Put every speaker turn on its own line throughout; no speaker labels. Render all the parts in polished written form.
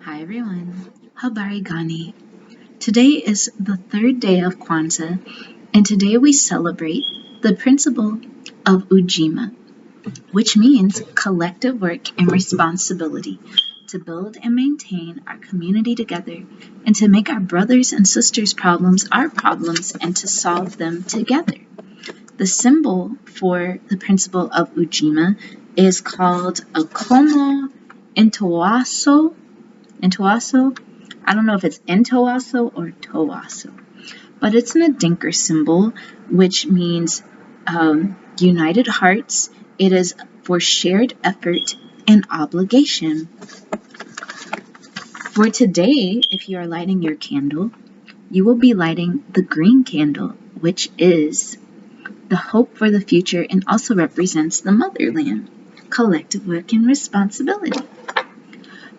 Hi everyone, Habari Gani. Today is the third day of Kwanzaa, and today we celebrate the principle of Ujima, which means collective work and responsibility to build and maintain our community together and to make our brothers and sisters' problems our problems and to solve them together. The symbol for the principle of Ujima is called a como intoaso. Intoaso. I don't know if it's Intoaso or Toaso, but it's an Adinker symbol, which means united hearts. It is for shared effort and obligation. For today, if you are lighting your candle, you will be lighting the green candle, which is the hope for the future and also represents the motherland, collective work and responsibility.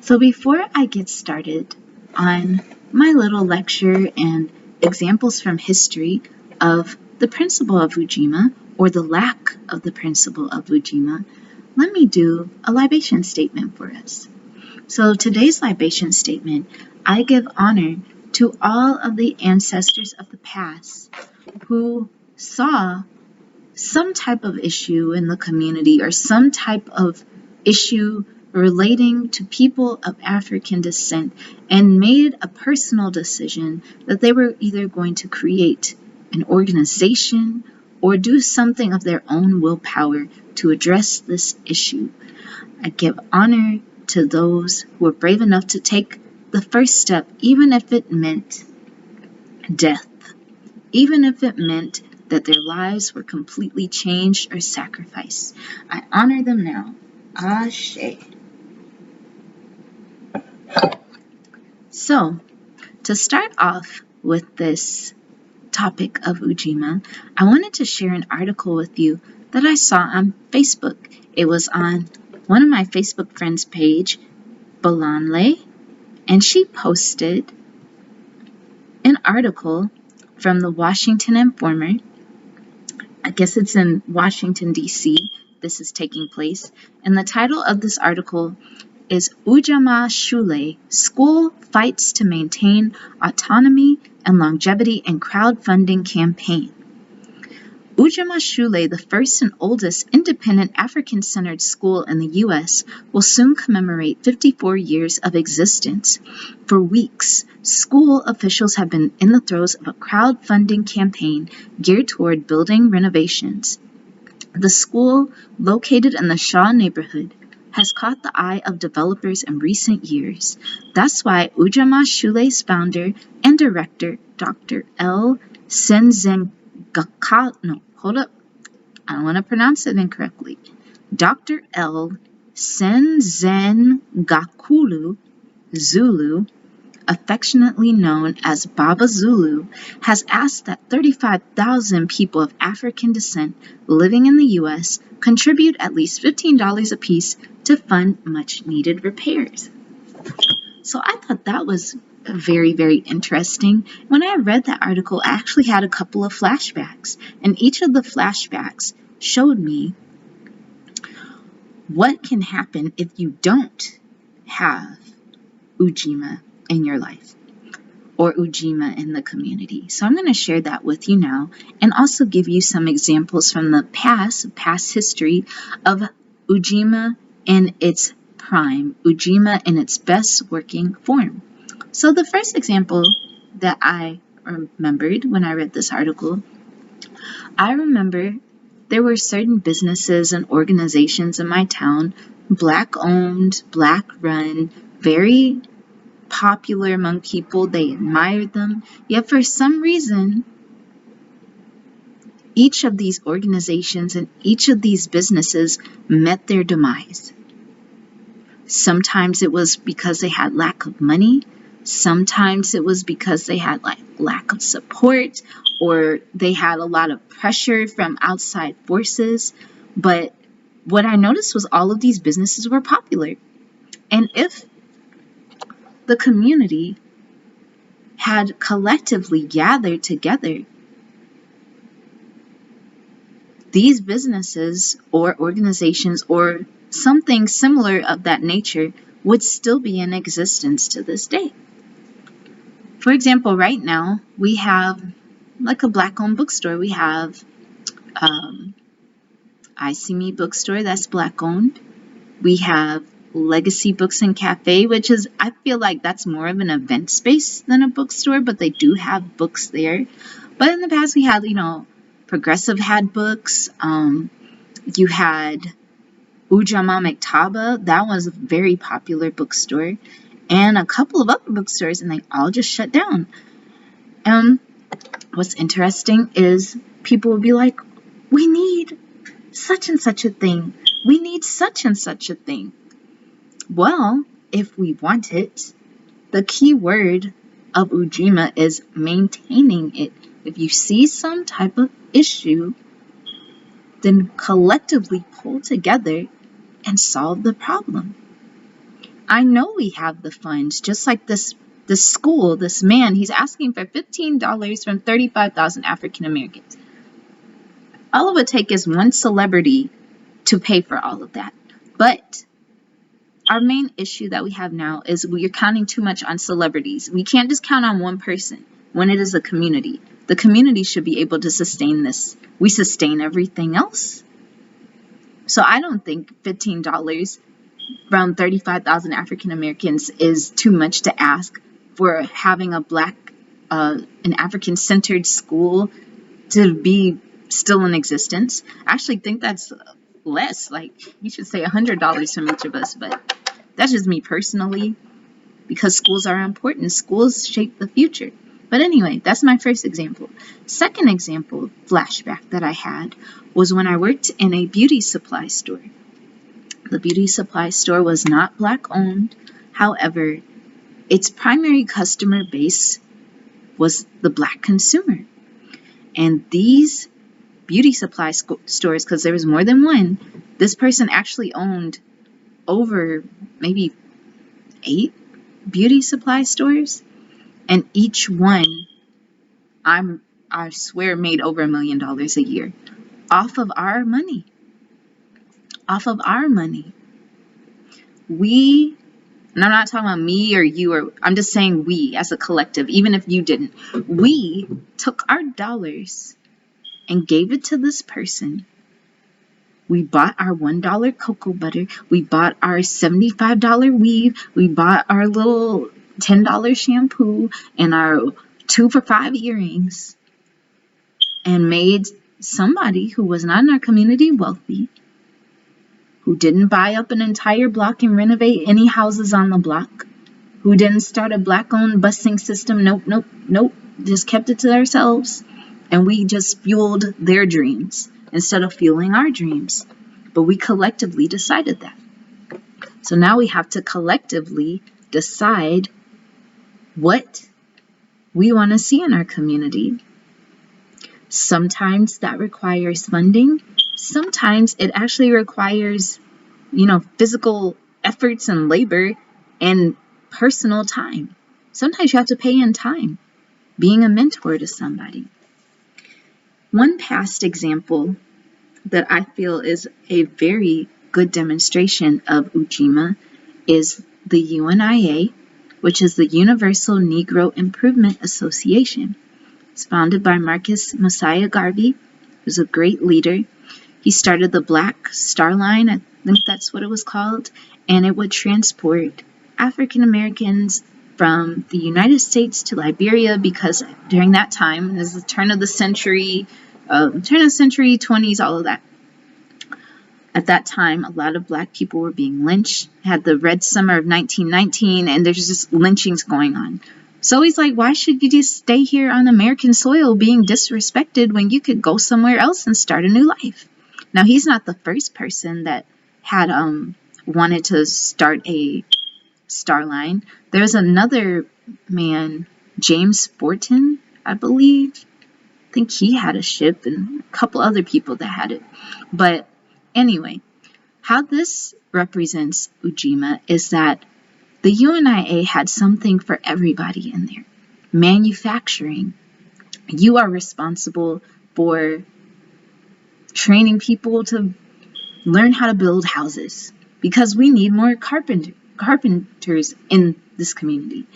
So before I get started on my little lecture and examples from history of the principle of Ujima, or the lack of the principle of Ujima, let me do a libation statement for us. So today's libation statement, I give honor to all of the ancestors of the past who saw some type of issue in the community or some type of issue relating to people of African descent and made a personal decision that they were either going to create an organization or do something of their own willpower to address this issue. I give honor to those who were brave enough to take the first step, even if it meant death, even if it meant that their lives were completely changed or sacrificed. I honor them now. Ashe. So, to start off with this topic of Ujima, I wanted to share an article with you that I saw on Facebook. It was on one of my Facebook friends' page, Balanle, and she posted an article from the Washington Informer. I guess it's in Washington, D.C. This is taking place. And the title of this article is Ujima Shule, School Fights to Maintain Autonomy and Longevity in Crowdfunding Campaign. Ujima Shule, the first and oldest independent African-centered school in the U.S., will soon commemorate 54 years of existence. For weeks, school officials have been in the throes of a crowdfunding campaign geared toward building renovations. The school, located in the Shaw neighborhood, has caught the eye of developers in recent years. That's why Ujima Shule's founder and director, Dr. L. Senzengakalo, I don't want to pronounce it incorrectly. Dr. L. Senzengakulu Zulu, affectionately known as Baba Zulu, has asked that 35,000 people of African descent living in the U.S. contribute at least $15 apiece to fund much-needed repairs. So I thought that was very, very interesting. When I read that article, I actually had a couple of flashbacks, and each of the flashbacks showed me what can happen if you don't have Ujima in your life or Ujima in the community. So I'm going to share that with you now and also give you some examples from the past history of Ujima in its prime, Ujima in its best working form. So the first example that I remembered when I read this article, I remember there were certain businesses and organizations in my town, Black owned, Black run, very popular among people. They admired them. Yet for some reason, each of these organizations and each of these businesses met their demise. Sometimes it was because they had lack of money. Sometimes it was because they had lack of support, or they had a lot of pressure from outside forces. But what I noticed was all of these businesses were popular. And if the community had collectively gathered together, these businesses or organizations or something similar of that nature would still be in existence to this day. For example, right now we have like a Black-owned bookstore. We have I See Me bookstore that's Black-owned. We have Legacy Books and Cafe, which is, I feel like that's more of an event space than a bookstore, but they do have books there. But in the past, we had, Progressive had books. You had Ujima Maktaba. That was a very popular bookstore. And a couple of other bookstores, and they all just shut down. What's interesting is people would be like, we need such and such a thing. We need such and such a thing. Well, if we want it, the key word of Ujima is maintaining it. If you see some type of issue, then collectively pull together and solve the problem. I know we have the funds, just like this school, this man, he's asking for $15 from 35,000 African Americans. All it would take is one celebrity to pay for all of that. But our main issue that we have now is we're counting too much on celebrities. We can't just count on one person when it is a community. The community should be able to sustain this. We sustain everything else. So I don't think $15 from 35,000 African Americans is too much to ask for having a an African-centered school to be still in existence. I actually think that's less. Like, you should say $100 from each of us, but that's just me personally, because schools are important. Schools shape the future. But anyway, that's my first example. Second example, flashback that I had, was when I worked in a beauty supply store. The beauty supply store was not Black-owned. However, its primary customer base was the Black consumer. And these beauty supply stores, because there was more than one, this person actually owned over maybe 8 beauty supply stores, and each one, I swear, made over $1 million a year off of our money. And I'm not talking about me or you, I'm just saying we as a collective, even if you didn't, we took our dollars and gave it to this person. We bought our $1 cocoa butter. We bought our $75 weave. We bought our little $10 shampoo and our 2 for $5 earrings, and made somebody who was not in our community wealthy, who didn't buy up an entire block and renovate any houses on the block, who didn't start a Black-owned busing system. Nope. Just kept it to ourselves. And we just fueled their dreams instead of fueling our dreams. But we collectively decided that. So now we have to collectively decide what we want to see in our community. Sometimes that requires funding. Sometimes it actually requires, physical efforts and labor and personal time. Sometimes you have to pay in time, being a mentor to somebody. One past example that I feel is a very good demonstration of Ujima is the UNIA, which is the Universal Negro Improvement Association. It's founded by Marcus Mosiah Garvey, who's a great leader. He started the Black Star Line, I think that's what it was called, and it would transport African Americans from the United States to Liberia, because during that time, this is the turn of the century, 20s, all of that. At that time, a lot of Black people were being lynched. Had the Red Summer of 1919, and there's just lynchings going on. So he's like, why should you just stay here on American soil being disrespected when you could go somewhere else and start a new life? Now, he's not the first person that had wanted to start a star line. There's another man, James Fortin, I believe. I think he had a ship, and a couple other people that had it. But anyway, how this represents Ujima is that the UNIA had something for everybody in there. Manufacturing. You are responsible for training people to learn how to build houses, because we need more carpenters. carpenters in this community.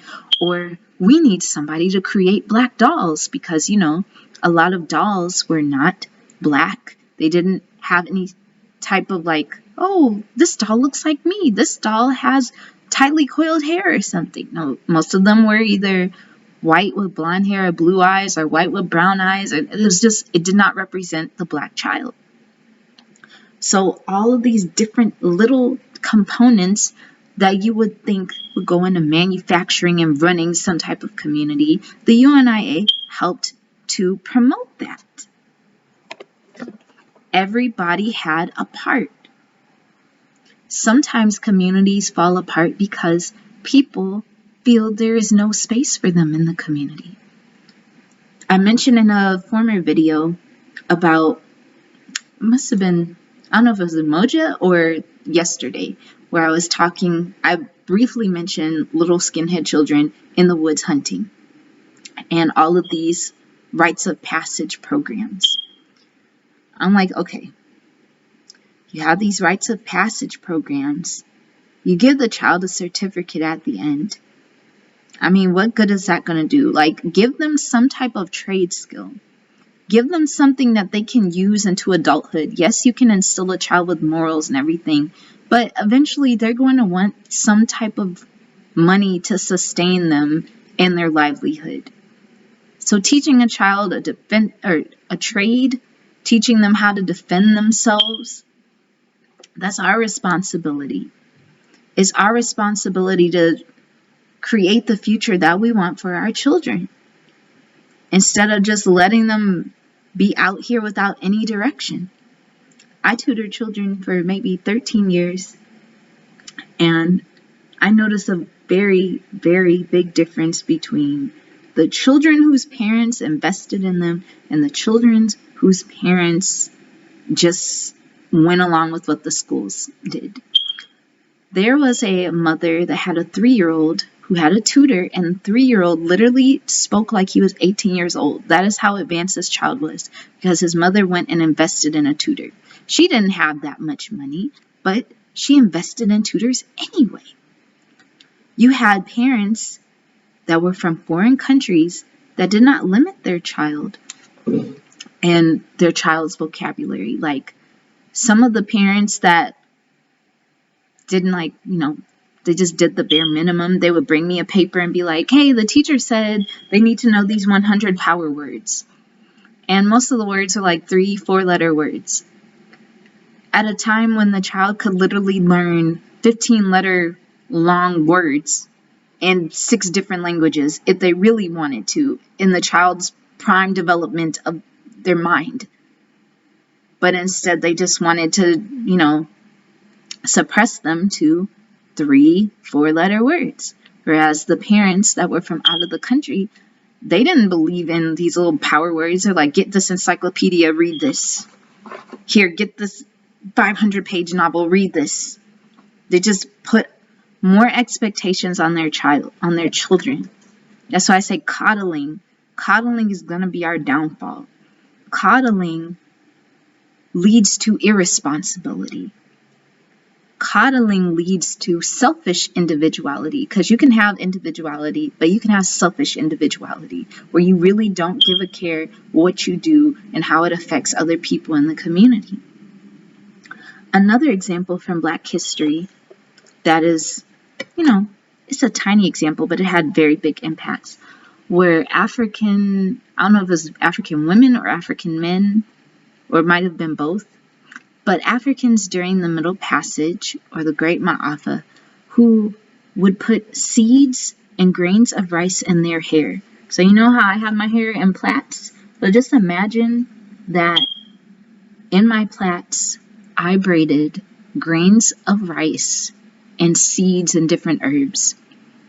Or we need somebody to create black dolls because, a lot of dolls were not black. They didn't have any type of like, oh, this doll looks like me. This doll has tightly coiled hair or something. No, most of them were either white with blonde hair or blue eyes, or white with brown eyes. It did not represent the black child. So all of these different little components that you would think would go into manufacturing and running some type of community, the UNIA helped to promote that. Everybody had a part. Sometimes communities fall apart because people feel there is no space for them in the community. I mentioned in a former video about, must have been, I don't know if it was Emoja or yesterday, where I briefly mentioned little skinhead children in the woods hunting and all of these rites of passage programs. I'm like, okay, you have these rites of passage programs. You give the child a certificate at the end. I mean, what good is that going to do? Like, give them some type of trade skill. Give them something that they can use into adulthood. Yes, you can instill a child with morals and everything, but eventually they're going to want some type of money to sustain them in their livelihood. So teaching a child a trade, teaching them how to defend themselves, that's our responsibility. It's our responsibility to create the future that we want for our children, instead of just letting them be out here without any direction. I tutored children for maybe 13 years, and I noticed a very, very big difference between the children whose parents invested in them and the children whose parents just went along with what the schools did. There was a mother that had a 3-year-old who had a tutor, and the 3-year-old literally spoke like he was 18 years old. That is how advanced this child was, because his mother went and invested in a tutor. She didn't have that much money, but she invested in tutors anyway. You had parents that were from foreign countries that did not limit their child and their child's vocabulary. Like, some of the parents that didn't they just did the bare minimum. They would bring me a paper and be like, hey, the teacher said they need to know these 100 power words. And most of the words are like 3-4 letter words. At a time when the child could literally learn 15 letter long words in 6 different languages if they really wanted to, in the child's prime development of their mind. But instead they just wanted to, suppress them to 3-4 letter words. Whereas the parents that were from out of the country, they didn't believe in these little power words. They're like, get this encyclopedia, read this. Here, get this 500-page novel, read this. They just put more expectations on their children. That's why I say coddling. Coddling is going to be our downfall. Coddling leads to irresponsibility. Coddling leads to selfish individuality, because you can have individuality, but you can have selfish individuality where you really don't give a care what you do and how it affects other people in the community. Another example from Black history that is, it's a tiny example, but it had very big impacts, where I don't know if it was African women or African men, or it might have been both, but Africans during the Middle Passage, or the Great Ma'afa, who would put seeds and grains of rice in their hair. So you know how I have my hair in plaits? But just imagine that in my plaits, I braided grains of rice and seeds and different herbs,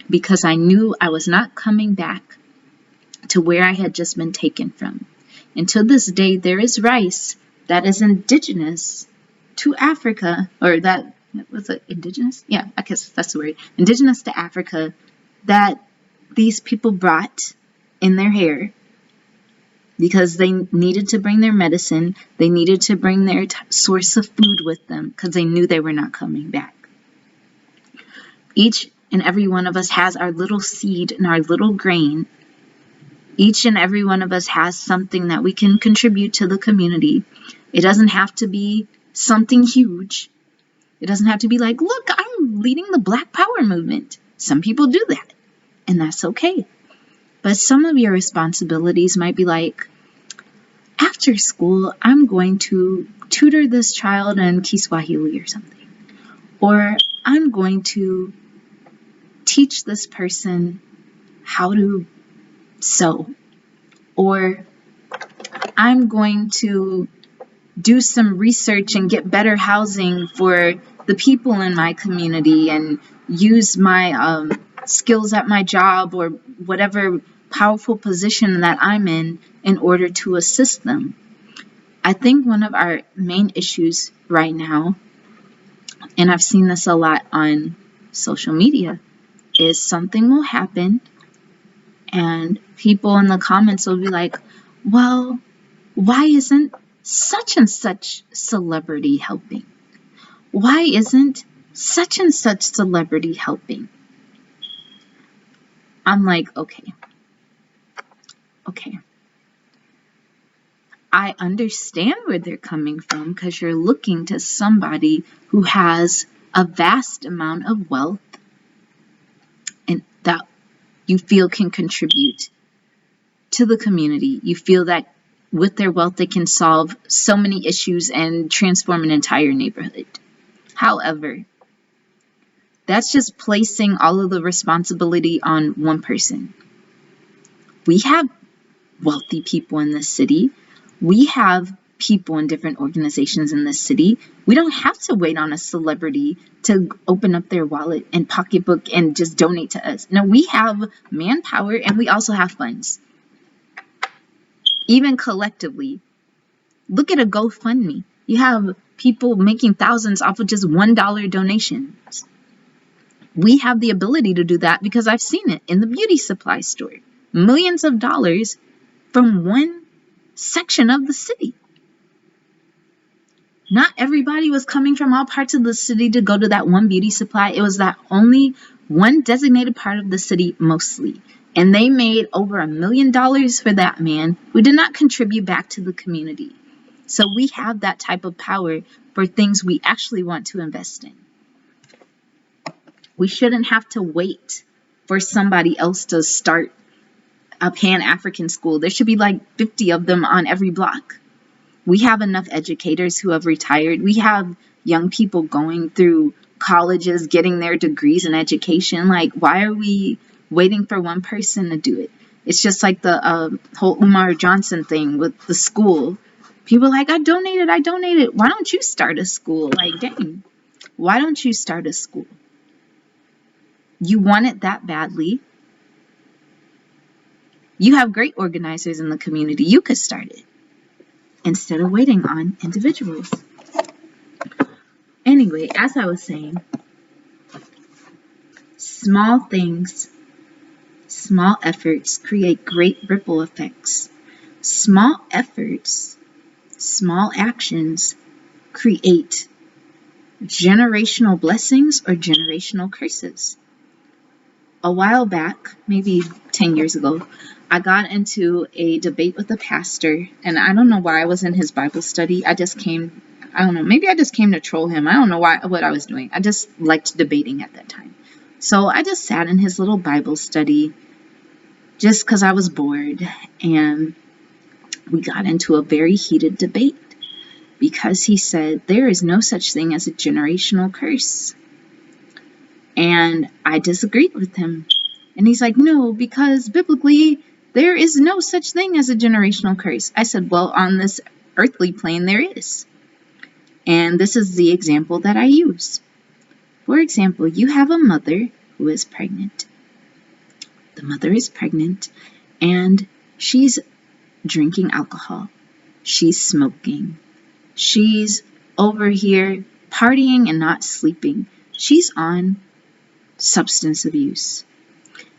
because I knew I was not coming back to where I had just been taken from. And to this day, there is rice that is indigenous to Africa, or that, was it indigenous? Yeah, I guess that's the word. Indigenous to Africa, that these people brought in their hair because they needed to bring their medicine. They needed to bring their source of food with them because they knew they were not coming back. Each and every one of us has our little seed and our little grain. Each and every one of us has something that we can contribute to the community. It doesn't have to be something huge. It doesn't have to be like, look, I'm leading the Black Power movement. Some people do that, and that's okay. But some of your responsibilities might be like, after school, I'm going to tutor this child in Kiswahili or something. Or I'm going to teach this person how to sew. Or I'm going to do some research and get better housing for the people in my community and use my skills at my job or whatever powerful position that I'm in order to assist them. I think one of our main issues right now, and I've seen this a lot on social media, is something will happen and people in the comments will be like, well, why isn't such and such celebrity helping? Why isn't such and such celebrity helping? I'm like, okay. I understand where they're coming from because you're looking to somebody who has a vast amount of wealth and that you feel can contribute to the community. You feel that with their wealth, they can solve so many issues and transform an entire neighborhood. However, that's just placing all of the responsibility on one person. We have wealthy people in this city. We have people in different organizations in this city. We don't have to wait on a celebrity to open up their wallet and pocketbook and just donate to us. No, we have manpower and we also have funds. Even collectively, look at a GoFundMe. You have people making thousands off of just $1 donations. We have the ability to do that because I've seen it in the beauty supply store. Millions of dollars from one section of the city. Not everybody was coming from all parts of the city to go to that one beauty supply. It was that only one designated part of the city mostly. And they made over $1 million for that man who did not contribute back to the community. So we have that type of power for things we actually want to invest in. We shouldn't have to wait for somebody else to start a Pan-African school. There should be like 50 of them on every block. We have enough educators who have retired. We have young people going through colleges, getting their degrees in education. Like, why are we waiting for one person to do it? It's just like the whole Umar Johnson thing with the school. People are like, I donated. Why don't you start a school? Like, dang, why don't you start a school? You want it that badly. You have great organizers in the community. You could start it instead of waiting on individuals. Anyway, as I was saying, small things, small efforts create great ripple effects. Small efforts, small actions create generational blessings or generational curses. A while back, maybe 10 years ago, I got into a debate with a pastor, and I don't know why I was in his Bible study. maybe I just came to troll him. I don't know what I was doing. I just liked debating at that time. So I just sat in his little Bible study just because I was bored, and we got into a very heated debate because he said there is no such thing as a generational curse. And I disagreed with him. And he's like, no, because biblically, there is no such thing as a generational curse. I said, well, on this earthly plane, there is. And this is the example that I use. For example, you have a mother who is pregnant. The mother is pregnant and she's drinking alcohol. She's smoking. She's over here partying and not sleeping. She's on substance abuse.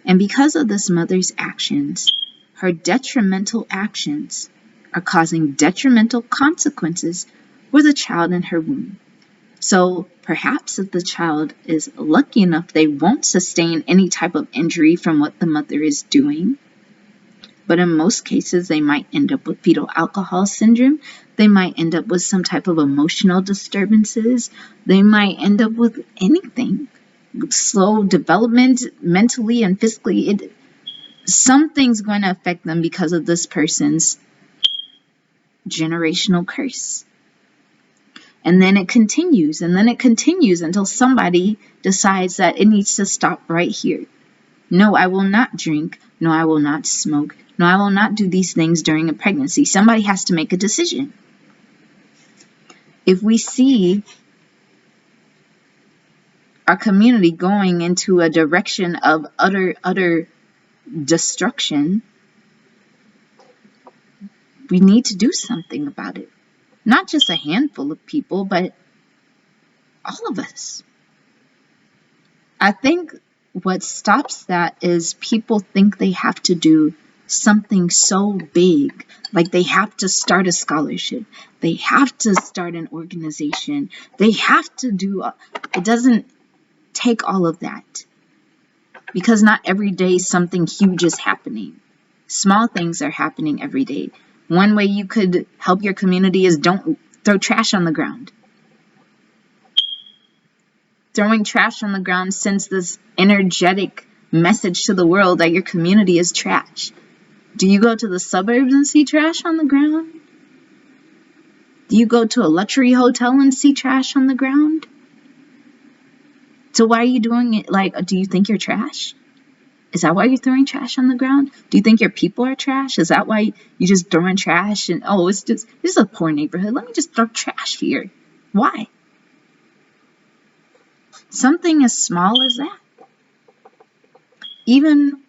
And because of this mother's actions, her detrimental actions are causing detrimental consequences for the child in her womb. So perhaps if the child is lucky enough, they won't sustain any type of injury from what the mother is doing. But in most cases, they might end up with fetal alcohol syndrome. They might end up with some type of emotional disturbances. They might end up with anything. Slow development mentally and physically. Something's going to affect them because of this person's generational curse. And then it continues, and then it continues until somebody decides that it needs to stop right here. No, I will not drink. No, I will not smoke. No, I will not do these things during a pregnancy. Somebody has to make a decision. If we see our community going into a direction of utter destruction, we need to do something about it. Not just a handful of people, but all of us. I think what stops that is people think they have to do something so big, like they have to start a scholarship, they have to start an organization, they have to do, it doesn't take all of that, because not every day something huge is happening. Small things are happening every day. One way you could help your community is don't throw trash on the ground. Throwing trash on the ground sends this energetic message to the world that your community is trash. Do you go to the suburbs and see trash on the ground? Do you go to a luxury hotel and see trash on the ground? So why are you doing it? Like, do you think you're trash? Is that why you're throwing trash on the ground? Do you think your people are trash? Is that why you just throwing trash and, oh, this is a poor neighborhood. Let me just throw trash here. Why? Something as small as that. Even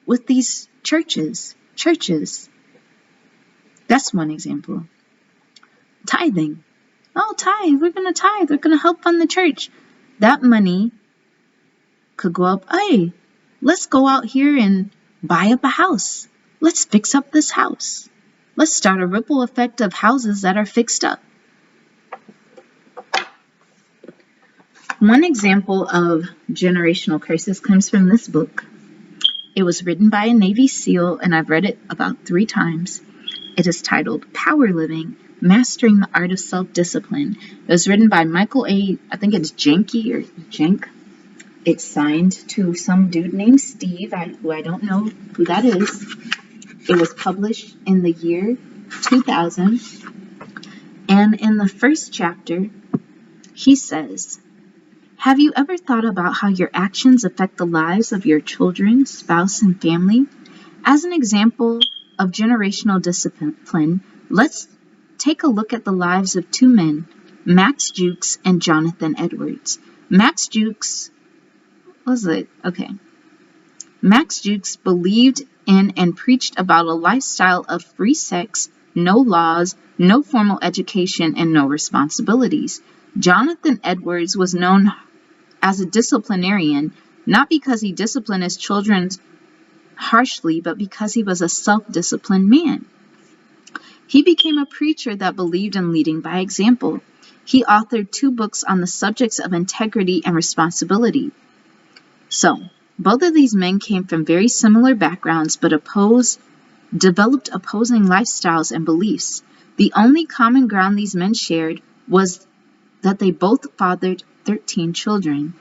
with these churches. That's one example. Tithing. Oh, tithe. We're going to tithe. We're going to help fund the church. That money could go up. Hey, let's go out here and buy up a house. Let's fix up this house. Let's start a ripple effect of houses that are fixed up. One example of generational curses comes from this book. It was written by a Navy SEAL, and I've read it about 3 times. It is titled Power Living, Mastering the Art of Self-Discipline. It was written by Michael A. I think it's Jenke or Jenk. It's signed to some dude named Steve, who I don't know who that is. It was published in the year 2000. And in the first chapter, he says, have you ever thought about how your actions affect the lives of your children, spouse, and family? As an example of generational discipline, let's take a look at the lives of 2 men, Max Jukes and Jonathan Edwards. Max Jukes believed in and preached about a lifestyle of free sex, no laws, no formal education, and no responsibilities. Jonathan Edwards was known as a disciplinarian, not because he disciplined his children harshly, but because he was a self-disciplined man. He became a preacher that believed in leading by example. He authored 2 books on the subjects of integrity and responsibility. So, both of these men came from very similar backgrounds, but developed opposing lifestyles and beliefs. The only common ground these men shared was that they both fathered 13 children.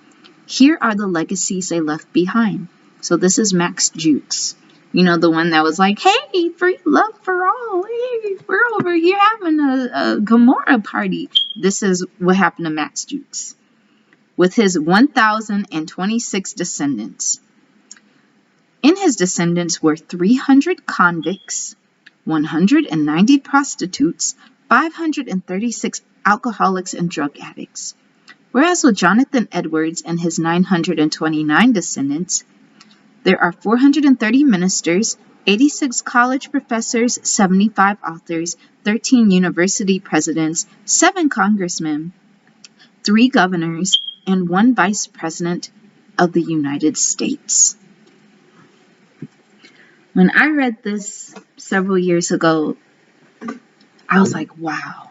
Here are the legacies they left behind. So this is Max Jukes. You know, the one that was like, hey, free love for all. Hey, we're over here having a Gomorrah party. This is what happened to Max Jukes with his 1,026 descendants. In his descendants were 300 convicts, 190 prostitutes, 536 alcoholics and drug addicts. Whereas with Jonathan Edwards and his 929 descendants, there are 430 ministers, 86 college professors, 75 authors, 13 university presidents, 7 congressmen, 3 governors, and 1 vice president of the United States. When I read this several years ago, I was like, wow.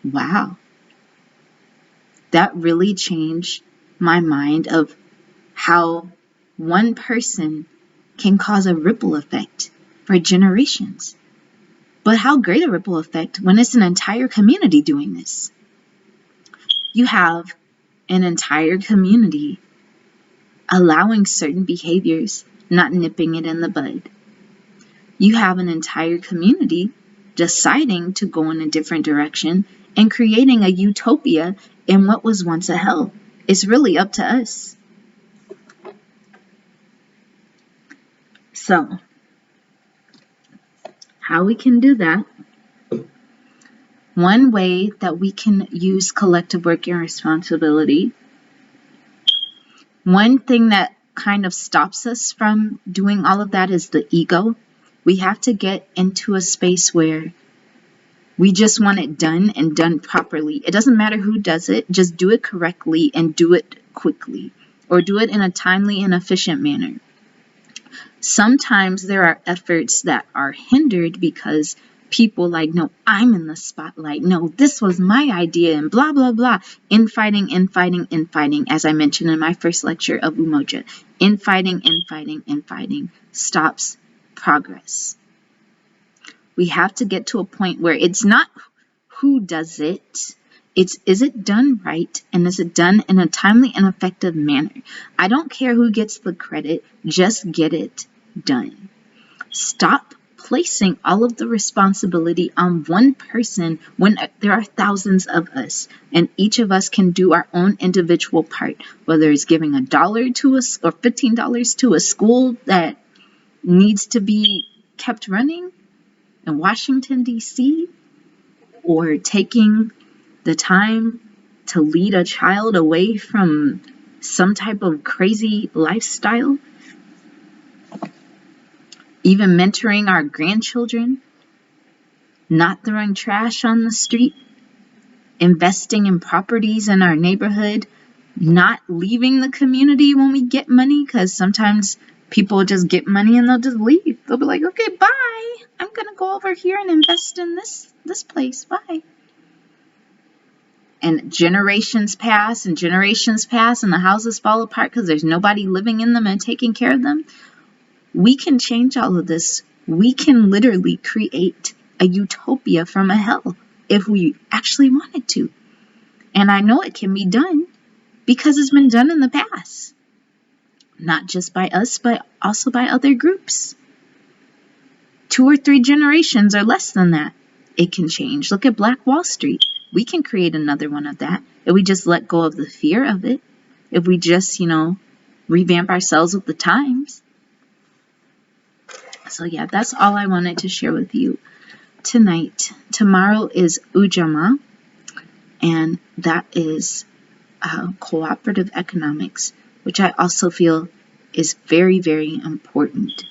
Wow. That really changed my mind of how one person can cause a ripple effect for generations. But how great a ripple effect when it's an entire community doing this. You have an entire community allowing certain behaviors, not nipping it in the bud. You have an entire community deciding to go in a different direction and creating a utopia in what was once a hell. It's really up to us. So, how we can do that? One way that we can use collective work and responsibility, one thing that kind of stops us from doing all of that is the ego. We have to get into a space where we just want it done and done properly. It doesn't matter who does it, just do it correctly and do it quickly, or do it in a timely and efficient manner. Sometimes there are efforts that are hindered because people like, no, I'm in the spotlight. No, this was my idea and blah, blah, blah. Infighting, as I mentioned in my first lecture of Umoja. Infighting stops progress. We have to get to a point where it's not who does it. It's, is it done right, and is it done in a timely and effective manner? I don't care who gets the credit, just get it done. Stop placing all of the responsibility on one person when there are thousands of us, and each of us can do our own individual part, whether it's giving $1 to us or $15 to a school that needs to be kept running in Washington, D.C., or taking the time to lead a child away from some type of crazy lifestyle, even mentoring our grandchildren, not throwing trash on the street, investing in properties in our neighborhood, not leaving the community when we get money, because sometimes people just get money and they'll just leave. They'll be like, okay, bye. I'm going to go over here and invest in this place. Bye. And generations pass and the houses fall apart because there's nobody living in them and taking care of them. We can change all of this. We can literally create a utopia from a hell if we actually wanted to. And I know it can be done because it's been done in the past. Not just by us, but also by other groups. 2 or 3 generations or less than that, it can change. Look at Black Wall Street. We can create another one of that if we just let go of the fear of it. If we just, revamp ourselves with the times. So yeah, that's all I wanted to share with you tonight. Tomorrow is Ujima, and that is cooperative economics, which I also feel is very, very important.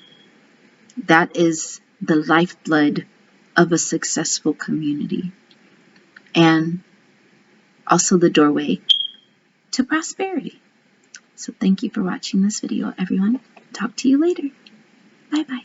That is the lifeblood of a successful community, and also the doorway to prosperity. So thank you for watching this video, everyone. Talk to you later. Bye-bye.